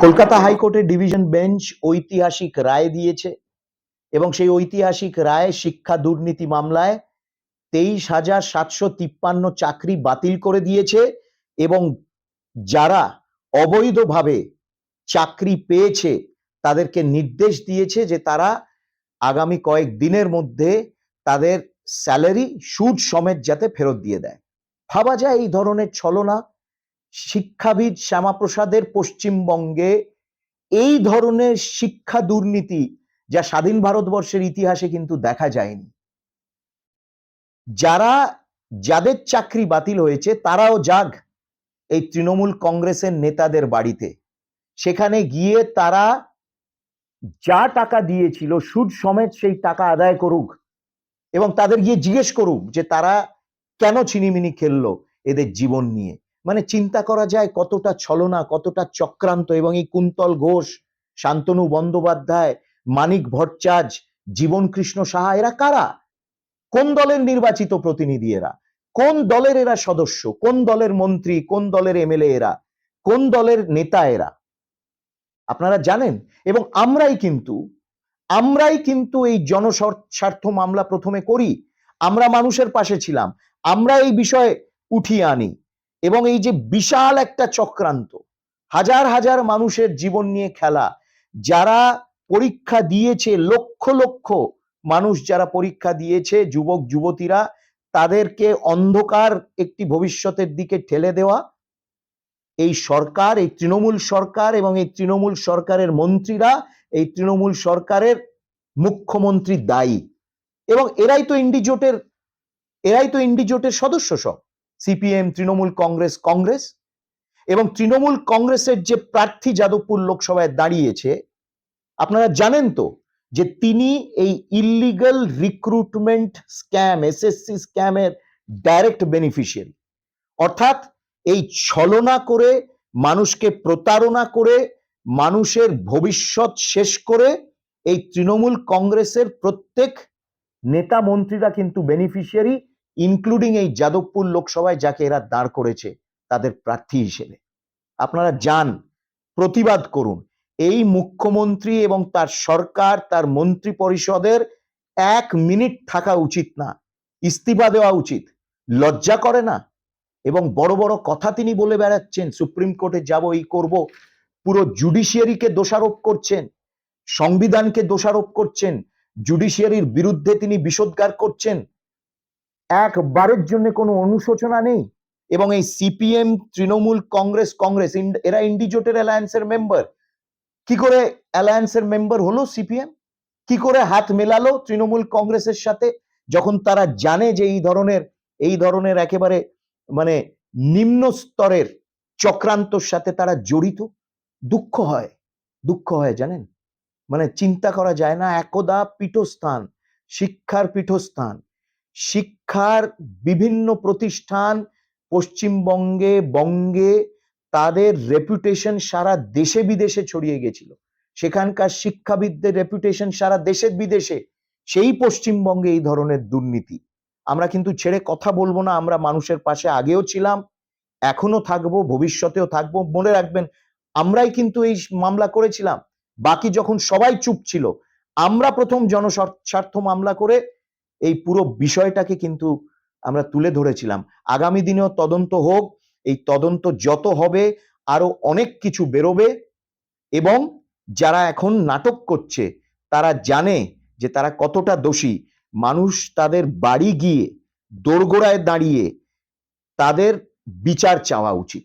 কলকাতা হাইকোর্টের division bench ঐতিহাসিক রায় দিয়েছে এবং সেই ঐতিহাসিক রায় শিক্ষা দুর্নীতি মামলায় 23,753 চাকরি বাতিল করে দিয়েছে এবং যারা অবৈধভাবে চাকরি পেয়েছে তাদেরকে নির্দেশ দিয়েছে যে তারা আগামী কয়েক দিনের মধ্যে তাদের স্যালারি সুদ সমেত যাতে ফেরত দিয়ে দেয়। ভাবা যায় এই ধরনের ছলনা শিক্ষাবিদ শ্যামাপ্রসাদের পশ্চিমবঙ্গে এই ধরনের শিক্ষা দুর্নীতি যা স্বাধীন ভারতবর্ষের ইতিহাসে কিন্তু দেখা যায়নি। যাদের চাকরি বাতিল হয়েছে তারাও যাক এই তৃণমূল কংগ্রেসের নেতাদের বাড়িতে, সেখানে গিয়ে তারা যা টাকা দিয়েছিল সুদ সমেত সেই টাকা আদায় করুক এবং তাদের গিয়ে জিজ্ঞেস করুক যে তারা কেন ছিনিমিনি খেললো এদের জীবন নিয়ে। মানে চিন্তা করা যায় কতটা ছলনা, কতটা চক্রান্ত। এবং এই কুন্তল ঘোষ, শান্তনু বন্দ্যোপাধ্যায়, মানিক ভট্টাচার্য, জীবন কৃষ্ণ সাহা এরা কারা? কোন দলের নির্বাচিত প্রতিনিধি এরা? কোন দলের এরা সদস্য? কোন দলের মন্ত্রী? কোন দলের এমএলএ এরা? কোন দলের নেতা এরা? আপনারা জানেন। এবং আমরাই কিন্তু এই জনস্বার্থ মামলা প্রথমে করি, আমরা মানুষের পাশে ছিলাম, আমরা এই বিষয়ে উঠিয়ে আনি এবং এই যে বিশাল একটা চক্রান্ত, হাজার হাজার মানুষের জীবন নিয়ে খেলা, যারা পরীক্ষা দিয়েছে, লক্ষ লক্ষ মানুষ যারা পরীক্ষা দিয়েছে, যুবক যুবতীরা, তাদেরকে অন্ধকার একটি ভবিষ্যতের দিকে ঠেলে দেওয়া এই সরকার, এই তৃণমূল সরকার এবং এই তৃণমূল সরকারের মন্ত্রীরা, এই তৃণমূল সরকারের মুখ্যমন্ত্রী দায়ী। এবং এরাই তো ইন্ডিজোটের সদস্য সব, সিপিএম, তৃণমূল কংগ্রেস এবং তৃণমূল কংগ্রেসের যে প্রার্থী যাদবপুর লোকসভায় দাঁড়িয়েছে, আপনারা জানেন তো যে তিনি এই ইলিগাল রিক্রুটমেন্ট স্ক্যাম, এসএসসি স্ক্যামের ডাইরেক্ট বেনিফিশিয়ারি। অর্থাৎ এই ছলনা করে, মানুষকে প্রতারণা করে, মানুষের ভবিষ্যৎ শেষ করে এই তৃণমূল কংগ্রেসের প্রত্যেক নেতা মন্ত্রীরা কিন্তু বেনিফিশিয়ারি, ইনক্লুডিং এই যাদবপুর লোকসভায় যাকে এরা দাঁড় করেছে তাদের প্রার্থী হিসেবে। আপনারা যান, প্রতিবাদ করুন। এই মুখ্যমন্ত্রী এবং তার সরকার, তার মন্ত্রী পরিষদের 1 মিনিট থাকা উচিত না, ইস্তিফা দেওয়া উচিত। লজ্জা করে না? এবং বড় বড় কথা তিনি বলে বেড়াচ্ছেন, সুপ্রিম কোর্টে যাব, এই করব, পুরো জুডিশিয়ারিকে দোষারোপ করছেন, সংবিধানকে দোষারোপ করছেন, জুডিশিয়ারির বিরুদ্ধে তিনি বিষোদ্গার করছেন। একবারের জন্য কোনো অনুশোচনা নেই। এবং এই সিপিএম, তৃণমূল কংগ্রেস এরা ইন্ডিজোটের অ্যালায়েন্সের মেম্বার। কি করে অ্যালায়েন্সের মেম্বার হলো সিপিএম? কি করে হাত মেলালো তৃণমূল কংগ্রেসের সাথে, যখন তারা জানে যে এই ধরনের একেবারে মানে নিম্ন স্তরের চক্রান্তর সাথে তারা জড়িত? দুঃখ হয় জানেন। মানে চিন্তা করা যায় না। একদা পীঠস্থান, শিক্ষার পীঠস্থান, শিক্ষার বিভিন্ন প্রতিষ্ঠান পশ্চিমবঙ্গে, বঙ্গে, তাদের রেপুটেশন সারা দেশে বিদেশে ছড়িয়ে গেছিল। সেখানকার শিক্ষাবিদদের রেপুটেশন সারা দেশে বিদেশে। সেই পশ্চিমবঙ্গে এই ধরনের দুর্নীতি। আমরা কিন্তু ছেড়ে কথা বলবো না। আমরা মানুষের পাশে আগেও ছিলাম, এখনো থাকবো, ভবিষ্যতেও থাকবো। মনে রাখবেন, আমরাই কিন্তু এই মামলা করেছিলাম। বাকি যখন সবাই চুপ ছিল, আমরা প্রথম জনস্বার্থ মামলা করে এই পুরো বিষয়টাকে কিন্তু আমরা তুলে ধরেছিলাম। আগামী দিনেও তদন্ত হোক, এই তদন্ত যত হবে আরো অনেক কিছু বেরোবে। এবং যারা এখন নাটক করছে তারা জানে যে তারা কতটা দোষী। মানুষ তাদের বাড়ি গিয়ে দোরগোড়ায় দাঁড়িয়ে তাদের বিচার চাওয়া উচিত।